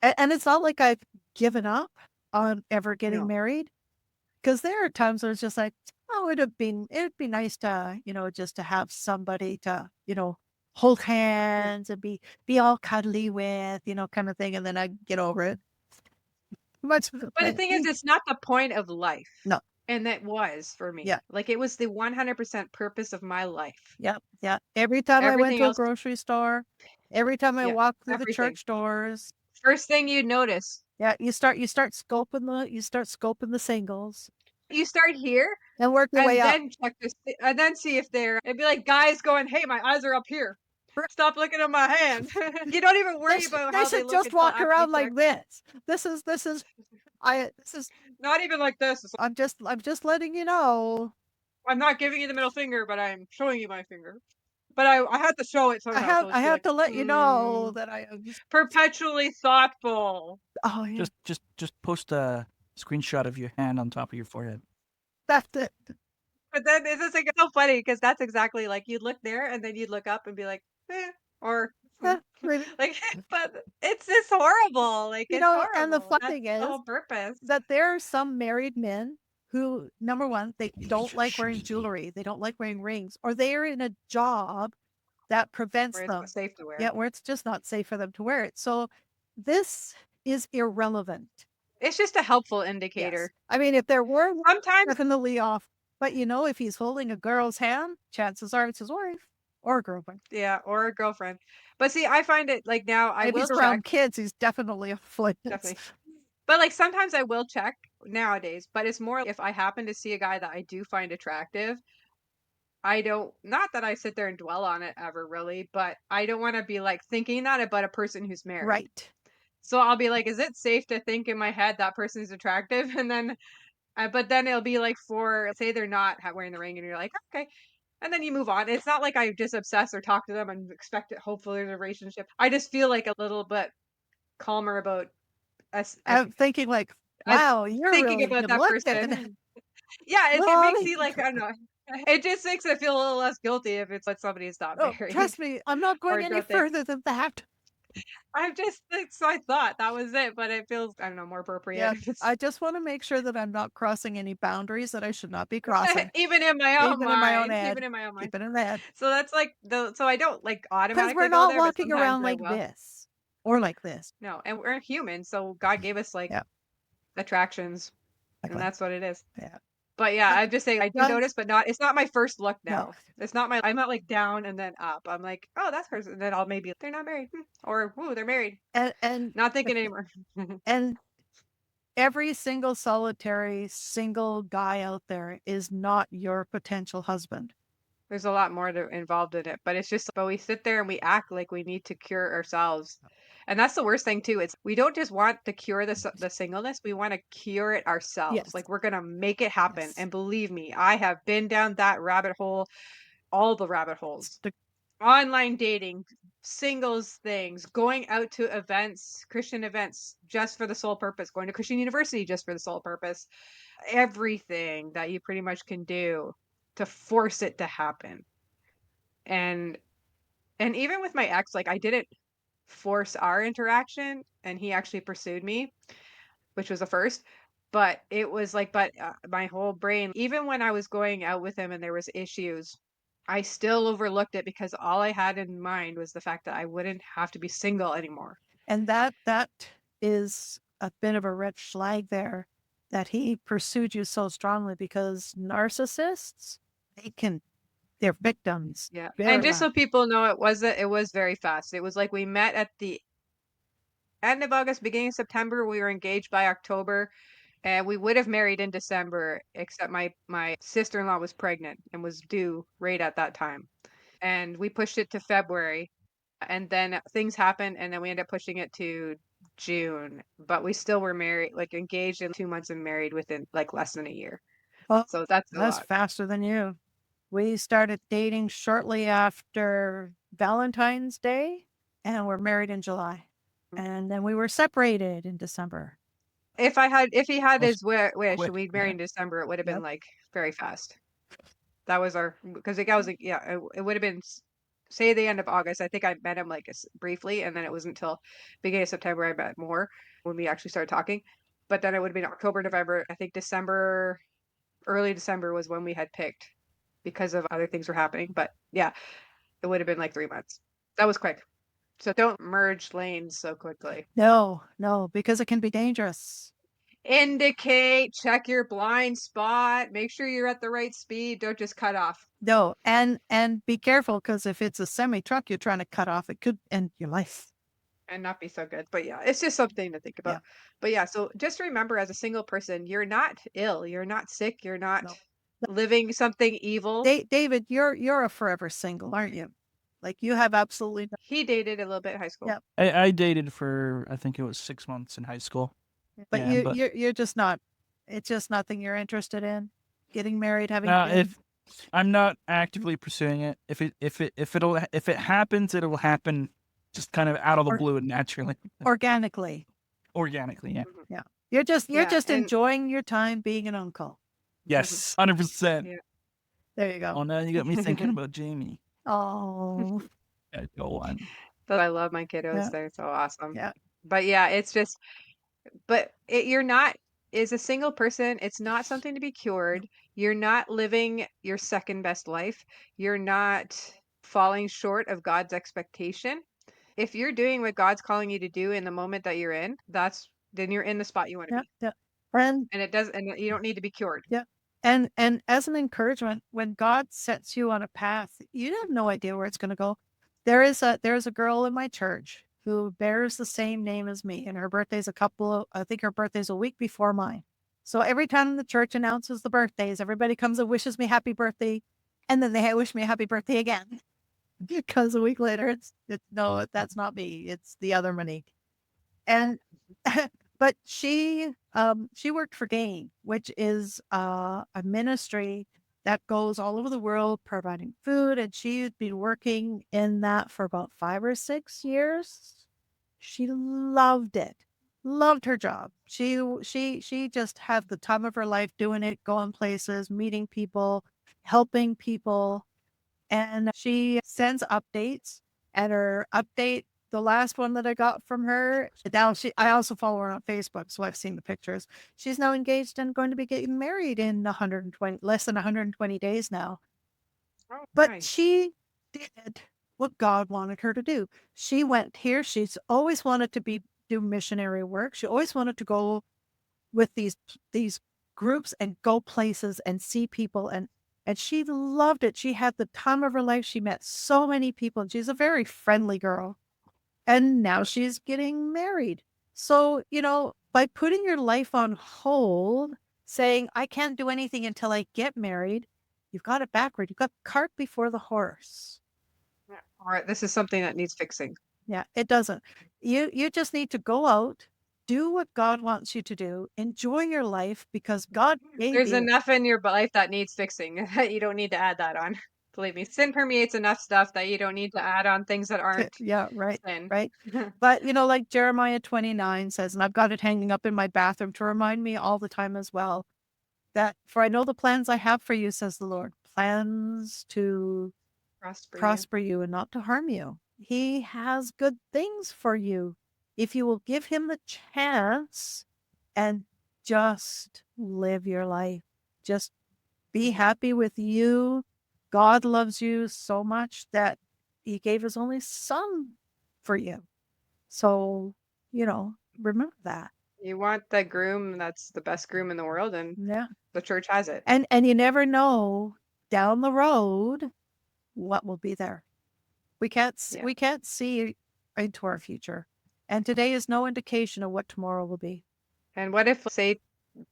and it's not like I've given up on ever getting No. married because there are times where it's just like, oh, it'd be nice to, just to have somebody to, hold hands and be all cuddly with, kind of thing. And then I get over it. Much But the thing is, it's not the point of life. no, And that was for me. Yeah. Like, it was the 100% purpose of my life. Yeah. Yeah. Every time I went Everything to a else, grocery store, every time I yeah, walked through the everything. church doors, First thing you'd notice, yeah, you start scoping the singles you start here and work your way and up. then check this, and then see if it'd be like guys going, "Hey, my eyes are up here. Stop looking at my hand." You don't even worry about They how they should look just until walk after you around check. like this. This is this is Not even like this. It's I'm just letting you know. I'm not giving you the middle finger, but I'm showing you my finger. But I had to show it somehow, so I it's have like, to let you know that I am perpetually thoughtful. oh yeah. Just post a screenshot of your hand on top of your forehead. That's it. But then it's just like it's so funny because that's exactly like you'd look there and then you'd look up and be like, or Really. like, but it's just horrible. Like it's And the horrible. fun That's thing the is whole purpose. that there are some married men who, number one, they don't like wearing jewelry, they don't like wearing rings, or they are in a job that prevents Where it's them. not safe to wear. Yeah, where it's just not safe for them to wear it. So this is irrelevant. It's just a helpful Yes. indicator. I mean, if there were Sometimes, definitely off, but if he's holding a girl's hand, chances are it's his wife or girlfriend. yeah, or a girlfriend. But see, I find it like now I If will he's check, around kids, he's definitely off limits. definitely. But like sometimes I will check nowadays, but it's more if I happen to see a guy that I do find attractive, I don't, not that I sit there and dwell on it ever really, but I don't want to be like thinking that about a person who's married. Right. So I'll be like, is it safe to think in my head that person's attractive? And then, but then it'll be like for, say they're not wearing the ring and you're like, okay. And then you move on. It's not like I just obsess or talk to them and expect it. Hopefully there's a relationship. I just feel like a little bit calmer about us, I'm thinking like, us wow, you're thinking really about good that looking. person. Yeah, it makes Mommy. you like, I don't know. It just makes it feel a little less guilty if it's like somebody's not Oh, married trust me, I'm not going or any don't think. further than that. I'm just, so I thought that was it, but it feels, I don't know, more appropriate. Yeah, I just want to make sure that I'm not crossing any boundaries that I should not be crossing, Even in my own even in my own mind, head. even in my own mind. Keep it in that. So that's like so I don't like Because we're automatically go not there, but walking sometimes around I like will. this or like this. No, and we're human, so God gave us like Yeah, attractions, and exactly. that's what it is. Yeah. But yeah, But I'm just saying I do God, notice, but not it's not my first look no. now. It's not my I'm not like down and then up. I'm like, oh, that's person. And then I'll maybe they're not married, or ooh, they're married. And Not thinking anymore. and every single solitary single guy out there is not your potential husband. There's a lot more involved in it, but it's just, but we sit there and we act like we need to cure ourselves. And that's the worst thing too. It's we don't just want to cure the singleness, we want to cure it ourselves. Yes. Like we're gonna make it happen. Yes. And believe me, I have been down that rabbit hole, all the rabbit holes. The- Online dating, singles things, going out to events, Christian events, just for the sole purpose, going to Christian university just for the sole purpose. Everything that you pretty much can do to force it to happen. And even with my ex, like I didn't force our interaction and he actually pursued me, which was a first. But it was like, my whole brain, even when I was going out with him and there was issues, I still overlooked it because all I had in mind was the fact that I wouldn't have to be single anymore. And that is a bit of a red flag there that he pursued you so strongly because narcissists, they're victims. Yeah. And Very just much. so people know, it was very fast. It was like we met at the end of August, beginning of September. We were engaged by October. And we would have married in December, except my sister-in-law was pregnant and was due right at that time. And we pushed it to February. And then things happened, and then we ended up pushing it to June. But we still were married, like engaged in 2 months and married within like less than a year. Well, So that's a that's lot. faster than you. We started dating shortly after Valentine's Day and we're married in July. And then we were separated in December. If he had That's his wish quick. and we'd married in December, it would have been Yep. like very fast. That was our, because the guy was like, yeah, it would have been say the end of August. I think I met him like briefly, and then it wasn't until beginning of September I met more when we actually started talking. But then it would have been October, November. I think December, early December was when we had picked because of other things were happening. But yeah, it would have been like 3 months. That was quick. So don't merge lanes so quickly. No, because it can be dangerous. Indicate, check your blind spot, make sure you're at the right speed. Don't just cut off. No, and be careful, because if it's a semi truck you're trying to cut off, it could end your life. And not be so good. But yeah, it's just something to think about. Yeah. But yeah, so just remember, as a single person, you're not ill, you're not sick, you're not No. living something evil. David, you're a forever single, aren't you? Like, you have absolutely no. He dated a little bit in high school. Yeah. I dated for, I think it was 6 months in high school. But Yeah, but you're just not. It's just nothing you're interested in. Getting married, having now kids. if I'm not actively pursuing it, if it happens, it'll happen just kind of out of the Or- blue and naturally, organically. organically. Yeah. Mhm. Yeah. You're just Yeah, and- enjoying your time being an uncle. Yes, 100%. Yeah. There you go. Oh, now you got me thinking about Jamie. Oh. Yeah, go on. But I love my kiddos. Yeah. They're so awesome. Yeah. But yeah, it's just, but you're not, as a single person, it's not something to be cured. You're not living your second best life. You're not falling short of God's expectation. If you're doing what God's calling you to do in the moment that you're in, then you're in the spot you want to Yeah. be. Yeah. And And you don't need to be cured. yeah. And as an encouragement, when God sets you on a path, you have no idea where it's going to go. There's a girl in my church who bears the same name as me, and her birthday's I think her birthday's a week before mine. So every time the church announces the birthdays, everybody comes and wishes me happy birthday, and then they wish me a happy birthday again. Because a week later, it's no, that's not me. It's the other Monique. And but she worked for Gain, which is a ministry that goes all over the world providing food, and she had been working in that for about 5 or 6 years. She loved it. Loved her job. She just had the time of her life doing it, going places, meeting people, helping people. And she sends updates, and her update, the last one that I got from her, now I also follow her on Facebook, so I've seen the pictures. She's now engaged and going to be getting married in less than 120 days now. Oh, But nice. she did what God wanted her to do. She went here. She's always wanted to do missionary work. She always wanted to go with these groups and go places and see people, and she loved it. She had the time of her life. She met so many people, and she's a very friendly girl. And now she's getting married. So, by putting your life on hold, saying, I can't do anything until I get married, you've got it backward. You've got the cart before the horse. All right, this is something that needs fixing. Yeah, it doesn't. You just need to go out, do what God wants you to do, enjoy your life, because God gave There's you. enough in your life that needs fixing. You don't need to add that on. Believe me, sin permeates enough stuff that you don't need to add on things that aren't Yeah, right, sin. right. But, like Jeremiah 29 says, and I've got it hanging up in my bathroom to remind me all the time as well, that for I know the plans I have for you, says the Lord, plans to prosper you and not to harm you. He has good things for you if you will give him the chance and just live your life. Just be happy with you. God loves you so much that he gave his only son for you. So, remember that. You want the groom that's the best groom in the world, and Yeah. the church has it. And you never know down the road what will be there. We can't Yeah. we can't see into our future. And today is no indication of what tomorrow will be. And what if, say,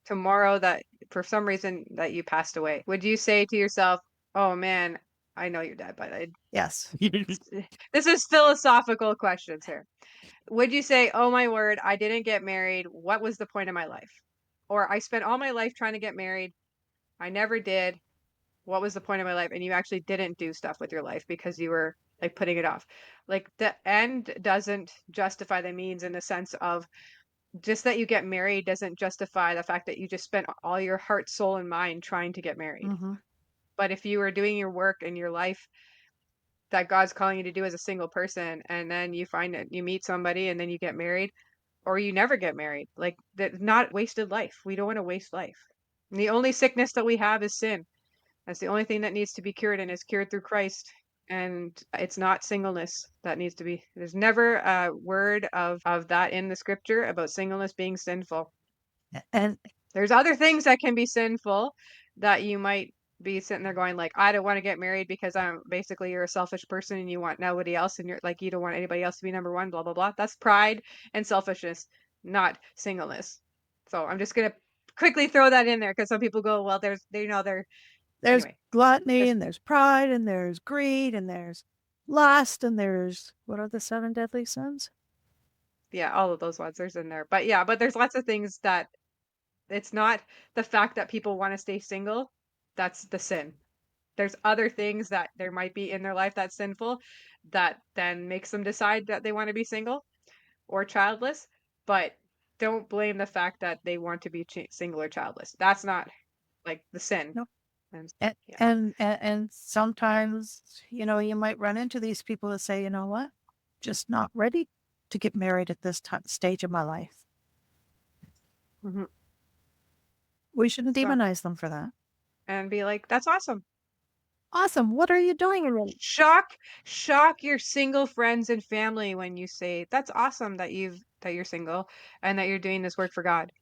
tomorrow that for some reason that you passed away? Would you say to yourself, "Oh man, I know you're dead," but Yes. this is philosophical questions here. Would you say, "Oh my word, I didn't get married. What was the point of my life?" Or I spent all my life trying to get married. I never did. What was the point of my life? And you actually didn't do stuff with your life because you were like putting it off. Like the end doesn't justify the means, in the sense of just that you get married doesn't justify the fact that you just spent all your heart, soul, and mind trying to get married. Mm-hmm. But if you were doing your work in your life that God's calling you to do as a single person, and then you find it, you meet somebody and then you get married, or you never get married, like that's not wasted life. We don't want to waste life. And the only sickness that we have is sin. That's the only thing that needs to be cured, and is cured through Christ. And it's not singleness that needs to be. There's never a word of that in the scripture about singleness being sinful. And There's other things that can be sinful that you might be sitting there going like, I don't want to get married because I'm basically you're a selfish person and you want nobody else and you're like you don't want anybody else to be number one, blah blah blah. That's pride and selfishness, not singleness. So I'm just gonna quickly throw that in there because some people go, well, there's they're there's anyway. gluttony, There's and there's pride, and there's greed, and there's lust, and there's what are the 7 deadly sins? yeah, all of those ones there's in there. But yeah, but there's lots of things that it's not the fact that people want to stay single, that's the sin. There's other things that there might be in their life that's sinful that then makes them decide that they want to be single or childless, but don't blame the fact that they want to be single or childless. That's not like the sin. No. And And, yeah. and sometimes, you know, you might run into these people that say, you know what, just not ready to get married at this stage of my life. Mhm. We shouldn't So, demonize them for that. and be like, that's awesome. Awesome. What are you doing? Shock your single friends and family when you say that's awesome that you're single and that you're doing this work for God.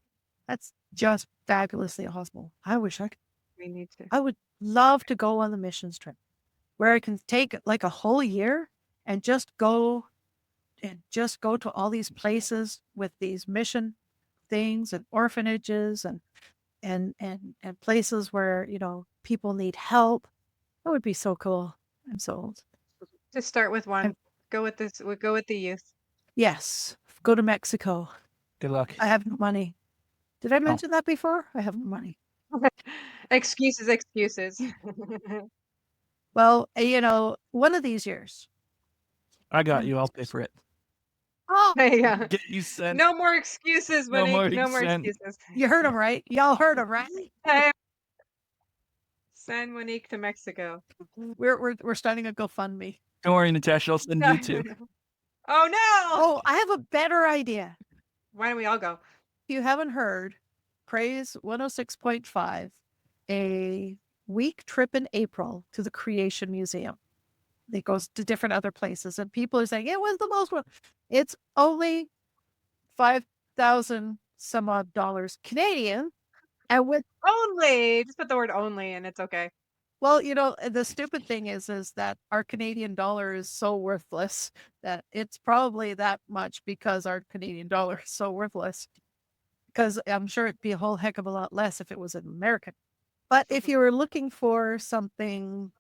That's just fabulously awesome. I wish I could. We need to. I would love to go on the missions trip where I can take like a whole year and just go to all these places with these mission things and orphanages and places where, you know, people need help. That would be so cool. I'm sold. Just start with one. I'm- Go with this. We'll go with the youth. Yes. Go to Mexico. Good luck. I have no money. Did I mention that before? I have no money. Excuses. Well, you know, one of these years. I got you. I'll pay for it. Oh, Yeah. Get you sent. No more excuses, No Monique. more No more consent. excuses. you heard him right. Y'all heard him right. Hey, send Monique to Mexico. We're starting a GoFundMe. Don't worry, Natasha. I'll send you too. Oh no! Oh, I have a better idea. Why don't we all go? If you haven't heard, Praise 106.5, a week trip in April to the Creation Museum. It goes to different other places, and people are saying it was the most one. It's only 5,000 some odd dollars Canadian, and with Only. Just put the word only and it's okay. well, you know, the stupid thing is that our Canadian dollar is so worthless that it's probably that much because our Canadian dollar is so worthless. Because I'm sure it'd be a whole heck of a lot less if it was an American. But if you were looking for something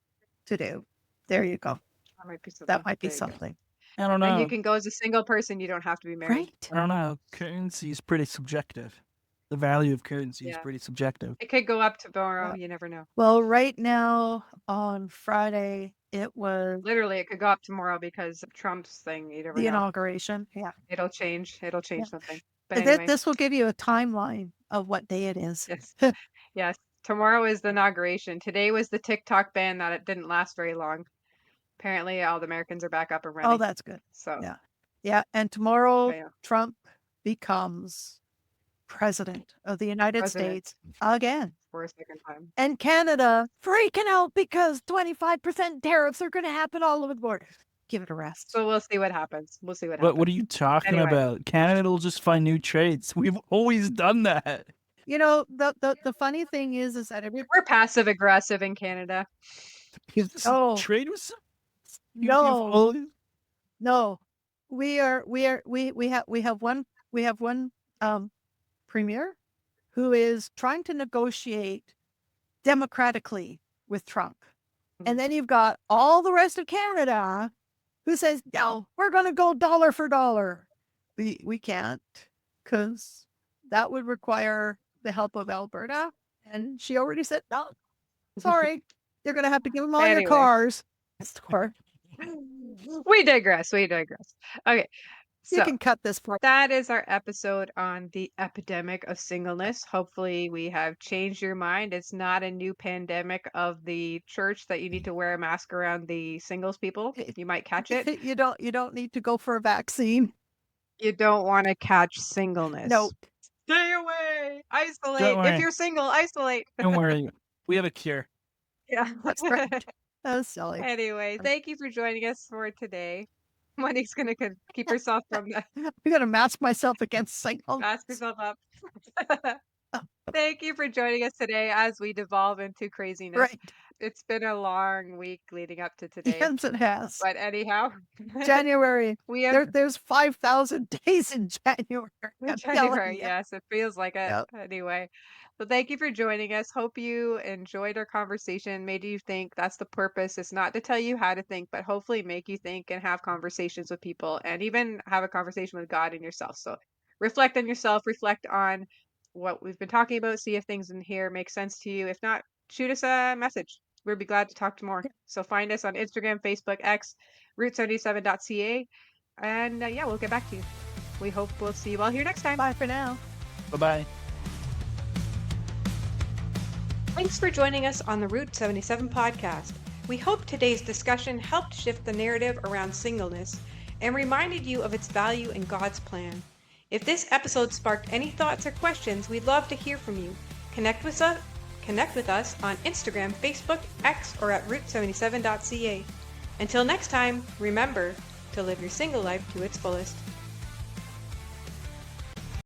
to do, there you go. That might be something. That might be There you go. something. I don't And you know. can go as a single person. You don't have to be married. Right? I don't know. Currency is pretty subjective. The value of currency is Yeah. pretty subjective. It could go up tomorrow. Yeah. You never know. Well, right now on Friday, it was Literally, it could go up tomorrow because of Trump's thing. You never the know. inauguration. Yeah. It'll change. It'll change Yeah. something. But Th- anyway, This will give you a timeline of what day it is. yes. Yes. Tomorrow is the inauguration. Today was the TikTok ban that it didn't last very long. Apparently, all the Americans are back up and running. Oh, that's good. So, Yeah. Yeah. And tomorrow, yeah. Trump becomes president of the United President. States again. For a second time. And Canada freaking out because 25% tariffs are going to happen all over the border. Give it a rest. So we'll see what happens. We'll see what But happens. what are you talking Anyway. about? Canada will just find new trades. We've always done that. You know, the funny thing is that We're passive aggressive in Canada. Oh. Trade with some no, no, we have one premier who is trying to negotiate democratically with Trump. And then you've got all the rest of Canada who says, no, we're going to go dollar for dollar. We can't, because that would require the help of Alberta. And she already said, no, sorry, you're going to have to give them all Anyway. your cars. Store. We digress. We digress. Okay. You So can cut this part. that is our episode on the epidemic of singleness. Hopefully, we have changed your mind. It's not a new pandemic of the church that you need to wear a mask around the singles people. You might catch it. You don't need to go for a vaccine. You don't want to catch singleness. No. Stay away. Isolate. Don't worry. If you're single, isolate. Don't worry. We have a cure. Yeah. That's right. That was silly. Anyway, thank you for joining us for today. Monique's gonna keep herself from the I'm going to mask myself against singleness. mask herself up. Thank you for joining us today as we devolve into craziness. Right. It's been a long week leading up to today. Yes, it has. But anyhow, January. we have There's 5,000 days in January. I'm telling January. you. Yes, it feels like it. Yep. Anyway, so thank you for joining us. Hope you enjoyed our conversation, made you think. That's the purpose. It's not to tell you how to think, but hopefully make you think and have conversations with people and even have a conversation with God and yourself. So reflect on yourself, reflect on what we've been talking about, see if things in here make sense to you. If not, shoot us a message. We'd be glad to talk to more. So find us on Instagram, Facebook, X, route77.ca. And yeah, we'll get back to you. We hope we'll see you all here next time. Bye for now. Bye-bye. Thanks for joining us on the Route 77 podcast. We hope today's discussion helped shift the narrative around singleness and reminded you of its value in God's plan. If this episode sparked any thoughts or questions, we'd love to hear from you. Connect with us on Instagram, Facebook, X, or at route77.ca. Until next time, remember to live your single life to its fullest.